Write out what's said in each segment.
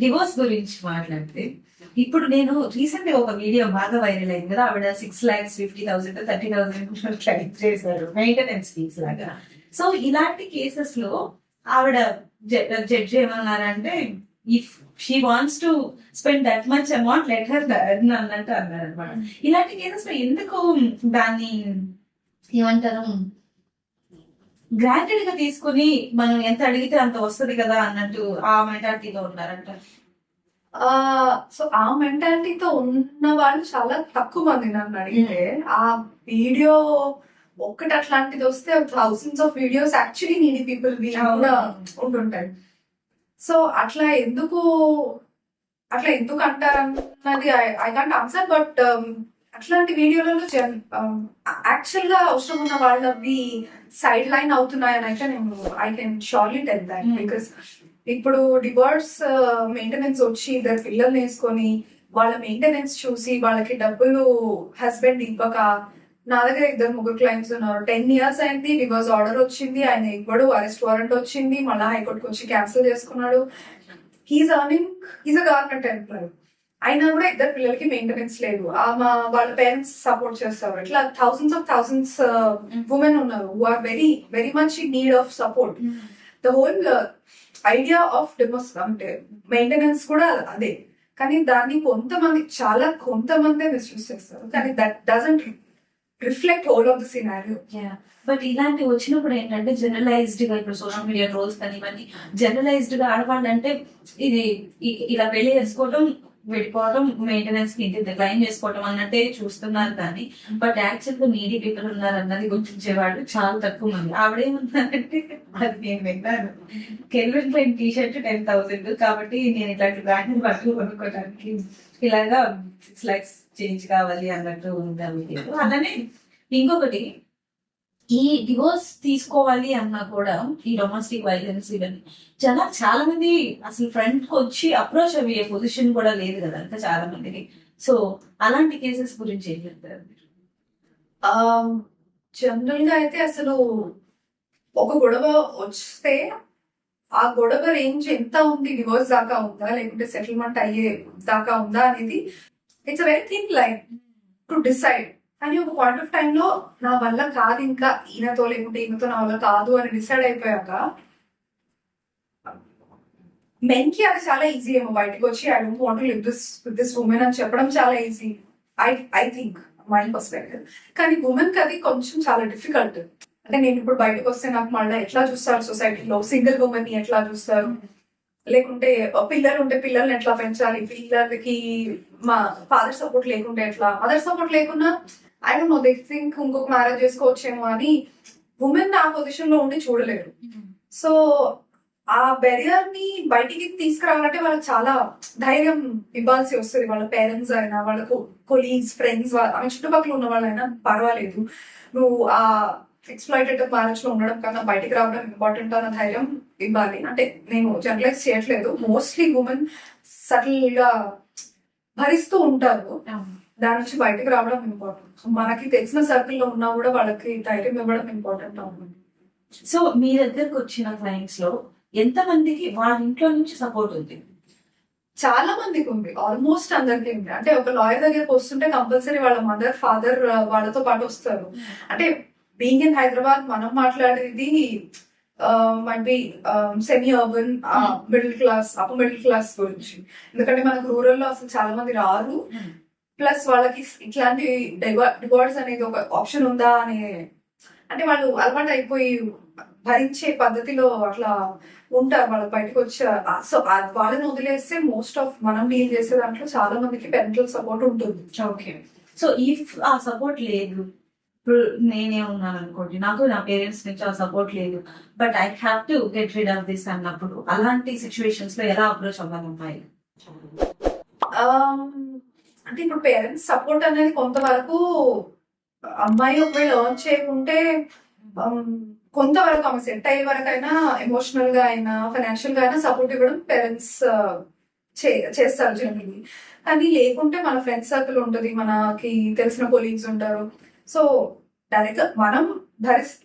Divorce గురించి మాట్లాడితే ఇప్పుడు నేను రీసెంట్ గా ఒక వీడియో బాగా వైరల్ అయింది కదా, ఆవిడ 6,50,000 30,000 క్లెయిమ్ చేశారు మెయింటెనెన్స్ ఫీస్ లాగా. సో ఇలాంటి కేసెస్ లో ఆవిడ జడ్జి ఏమన్నారంటే, if she wants to spend that much amount let her earn అన్నట్టు అన్నారు అనమాట. ఇలాంటి కేసెస్ లో ఎందుకు దాన్ని ఏమంటారు, గ్రాంటెడ్ గా తీసుకుని మనం ఎంత అడిగితే అంత వస్తుంది కదా అన్నట్టు ఆ మెంటాలిటీలో ఉన్నారంట. సో ఆ మెంటాలిటీతో ఉన్న వాళ్ళు చాలా తక్కువ మంది నన్ను అడిగితే. ఆ వీడియో ఒక్కటి అట్లాంటిది వస్తే thousands of videos actually needy people కూడా ఉంటుంటాయి. సో అట్లా ఎందుకు అంటారన్నది ఐ కాంట్ ఆన్సర్. బట్ అట్లాంటి వీడియోలలో యాక్చువల్ గా అవసరం ఉన్న వాళ్ళవి సైడ్ లైన్ అవుతున్నాయని అయితే నేను I can surely tell that. Because ఇప్పుడు డివోర్స్ మెయింటెనెన్స్ వచ్చి ఇద్దరు పిల్లల్ని వేసుకొని వాళ్ళ మెయింటెనెన్స్ చూసి వాళ్ళకి డబ్బులు హస్బెండ్ ఇవ్వక, నా దగ్గర 2-3 క్లయింట్స్ ఉన్నారు. 10 years అయింది, డివోర్స్ ఆర్డర్ వచ్చింది, ఆయన ఇవ్వడు, అరెస్ట్ వారెంట్ వచ్చింది, మళ్ళీ హైకోర్టుకి వచ్చి క్యాన్సిల్ చేసుకున్నాడు. హీస్ అ గవర్నమెంట్ ఎంప్లాయీ అయినా కూడా 2 పిల్లలకి మెయింటెనెన్స్ లేదు. వాళ్ళ పేరెంట్స్ సపోర్ట్ చేస్తారు. ఇట్లా థౌసండ్స్ ఉమెన్ ఉన్నారు who are very very much in need of support. The whole idea of divorce అంటే మెయింటెనెన్స్ కూడా అదే. కానీ దాన్ని కొంతమంది మిస్యూజ్ చేస్తారు. కానీ that doesn't reflect whole of the scenario. But ఇలాంటి వచ్చినప్పుడు ఏంటంటే జనరలైజ్డ్ గా ఇప్పుడు సోషల్ మీడియా ట్రోల్స్ కానీ ఇవన్నీ జనరలైజ్డ్ గా ఆడవాళ్ళంటే ఇది ఇలా పెళ్లి చేసుకోవడం, విడిపోవడం, మెయింటెనెన్స్ కి ఇంటి క్లైమ్ చేసుకోవడం అన్నట్టే చూస్తున్నారు. కానీ బట్ యాక్చువల్ గా నీడీ పీపుల్ ఉన్నారు అన్నది గుర్తించేవాళ్ళు చాలా తక్కువ మంది. ఆవిడేమన్నారంటే, అది నేను విన్నాను, కెల్విన్ క్లైన్ టీ షర్ట్ 10,000 కాబట్టి నేను ఇట్లాంటి బ్రాండ్ బట్టలు కొనుక్కోవడానికి ఇలాగా 6 lakhs చేంజ్ కావాలి అన్నట్టు ఉంది. అలానే ఇంకొకటి, ఈ డివోర్స్ తీసుకోవాలి అన్నా కూడా ఈ డొమెస్టిక్ వైలెన్స్ ఇవన్నీ చాలా మంది అసలు ఫ్రంట్ కి వచ్చి అప్రోచ్ అయ్యే పొజిషన్ కూడా లేదు కదా అంత చాలా మందికి. సో అలాంటి కేసెస్ గురించి ఏం చెప్తారు? జనరల్ గా అయితే అసలు ఒక గొడవ వస్తే ఆ గొడవ రేంజ్ ఎంత ఉంది, డివోర్స్ దాకా ఉందా లేకుంటే సెటిల్మెంట్ అయ్యే దాకా ఉందా అనేది it's very thin line to decide. కానీ ఒక పాయింట్ ఆఫ్ టైమ్ లో నా వల్ల కాదు ఇంకా ఈయనతో లేకుంటే ఈయనతో నా వల్ల కాదు అని డిసైడ్ అయిపోయాక మెన్ కి అది చాలా ఈజీ ఏమో బయటకు వచ్చి I don't want to live this woman అని చెప్పడం చాలా easy I think my perspective. కానీ ఉమెన్ కి అది కొంచెం చాలా డిఫికల్ట్. అంటే నేను ఇప్పుడు బయటకు వస్తే నాకు మళ్ళీ ఎట్లా చూస్తారు సొసైటీలో, సింగిల్ ఉమెన్ ని ఎట్లా చూస్తారు, లేకుంటే పిల్లలు ఉంటే పిల్లల్ని ఎట్లా పెంచాలి, పిల్లలకి మా ఫాదర్ సపోర్ట్ లేకుంటే ఎట్లా, మదర్ సపోర్ట్ లేకున్నా I don't know they think ఇంకొక మ్యారేజ్ చేసుకోవచ్చేమో అని ఉమెన్ ఆ పొజిషన్ లో ఉండి చూడలేరు. సో ఆ బెరియర్ ని బయటికి తీసుకురావాలంటే వాళ్ళకి చాలా ధైర్యం ఇవ్వాల్సి వస్తుంది. వాళ్ళ పేరెంట్స్ అయినా, వాళ్ళ కొలీగ్స్, ఫ్రెండ్స్, ఆమె చుట్టుపక్కల ఉన్న వాళ్ళైనా పర్వాలేదు, నువ్వు ఆ ఎక్స్‌ప్లాయిటేటివ్ మ్యారేజ్ లో ఉండడం కన్నా బయటికి రావడం ఇంపార్టెంట్ అన్న ధైర్యం ఇవ్వాలి. అంటే నేను జనరలైజ్ చేయట్లేదు, మోస్ట్లీ ఉమెన్ సటిల్ గా భరిస్తూ ఉంటారు, దాని నుంచి బయటకు రావడం ఇంపార్టెంట్. మనకి తెలిసిన సర్కిల్ లో ఉన్నా కూడా వాళ్ళకి ధైర్యం ఇవ్వడం ఇంపార్టెంట్ అవుతుంది. సో మీ దగ్గరకు వచ్చిన క్లయింట్స్ లో ఎంత మందికి వాళ్ళ ఇంట్లో నుంచి సపోర్ట్ ఉంది? చాలా మందికి ఉంది, ఆల్మోస్ట్ అందరికి ఉంది. అంటే ఒక లాయర్ దగ్గరకు వస్తుంటే కంపల్సరీ వాళ్ళ మదర్, ఫాదర్ వాళ్ళతో పాటు వస్తారు. అంటే బీయింగ్ ఇన్ హైదరాబాద్ మనం మాట్లాడేది might be semi urban, middle class, upper middle class గురించి. ఎందుకంటే మనకు రూరల్ లో అసలు చాలా మంది రారు. ప్లస్ వాళ్ళకి ఇట్లాంటి డివోర్స్ అనేది ఒక ఆప్షన్ ఉందా అని, అంటే వాళ్ళు అలవాటు అయిపోయి భరించే పద్ధతిలో అట్లా ఉంటారు. వాళ్ళు బయటకు వచ్చారు. సో వాళ్ళని వదిలేస్తే మోస్ట్ ఆఫ్ మనం డీల్ చేసే దాంట్లో చాలా మందికి పేరెంటల్ సపోర్ట్ ఉంటుంది. ఓకే. సో ఇఫ్ ఆ సపోర్ట్ లేదు, ఇప్పుడు నేనే ఉన్నాను అనుకోండి, నాకు నా పేరెంట్స్ నుంచి ఆ సపోర్ట్ లేదు, but I have to get rid of this అన్నప్పుడు అలాంటి సిచ్యువేషన్స్ లో ఎలా అప్రోచ్ అవ్వాలి? అంటే ఇప్పుడు పేరెంట్స్ సపోర్ట్ అనేది కొంతవరకు, అమ్మాయి ఒకవేళ ఎర్న్ చేయకుంటే కొంతవరకు ఆమె సెట్ అయ్యే వరకు అయినా ఎమోషనల్ గా అయినా ఫైనాన్షియల్ గా అయినా సపోర్ట్ ఇవ్వడం పేరెంట్స్ చేస్తారు జనరల్లీ. కానీ లేకుంటే మన ఫ్రెండ్స్ సర్కిల్ ఉంటుంది, మనకి తెలిసిన కొలీగ్స్ ఉంటారు. సో డైరెక్ట్ మనం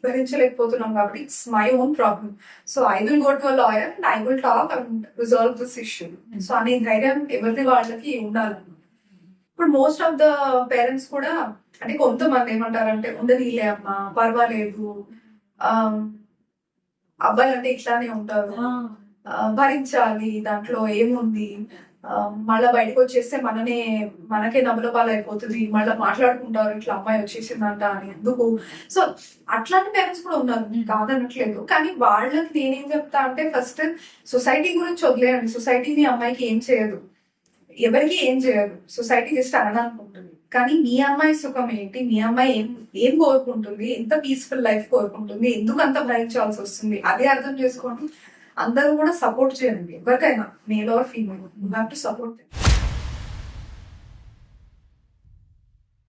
భరించలేకపోతున్నాం కాబట్టి it's my own problem. So I will go to lawyer and I will talk and resolve this issue. So అనే ధైర్యం ఎవరిది వాళ్ళకి ఉండాలి. ఇప్పుడు మోస్ట్ ఆఫ్ ద పేరెంట్స్ కూడా అంటే కొంతమంది ఏమంటారంటే ఉండనీలే అమ్మా పర్వాలేదు, అబ్బాయిలు అంటే ఇట్లానే ఉంటారు, భరించాలి, దాంట్లో ఏముంది, మళ్ళా బయటకు వచ్చేస్తే మనకే నవ్వుల పాలు అయిపోతుంది, మళ్ళీ మాట్లాడుకుంటారు ఇట్లా అమ్మాయి వచ్చేసిందంట అని ఎందుకు. సో అట్లాంటి పేరెంట్స్ కూడా ఉన్నారు, కాదనట్లేదు. కానీ వాళ్ళకి నేనేం చెప్తా అంటే ఫస్ట్ సొసైటీ గురించి వదిలేయండి. సొసైటీ మీ అమ్మాయికి ఏం చేయదు, ఎవరికి ఏం చేయదు. సొసైటీ జస్ట్ అనడానికి. కానీ మీ అమ్మాయి సుఖం ఏంటి, మీ అమ్మాయి ఏం కోరుకుంటుంది, ఎంత పీస్ఫుల్ లైఫ్ కోరుకుంటుంది, ఎందుకు అంత భరించాల్సి వస్తుంది, అదే అర్థం చేసుకోండి. అందరూ కూడా సపోర్ట్ చేయండి, ఎవరికైనా male or female, you have to support.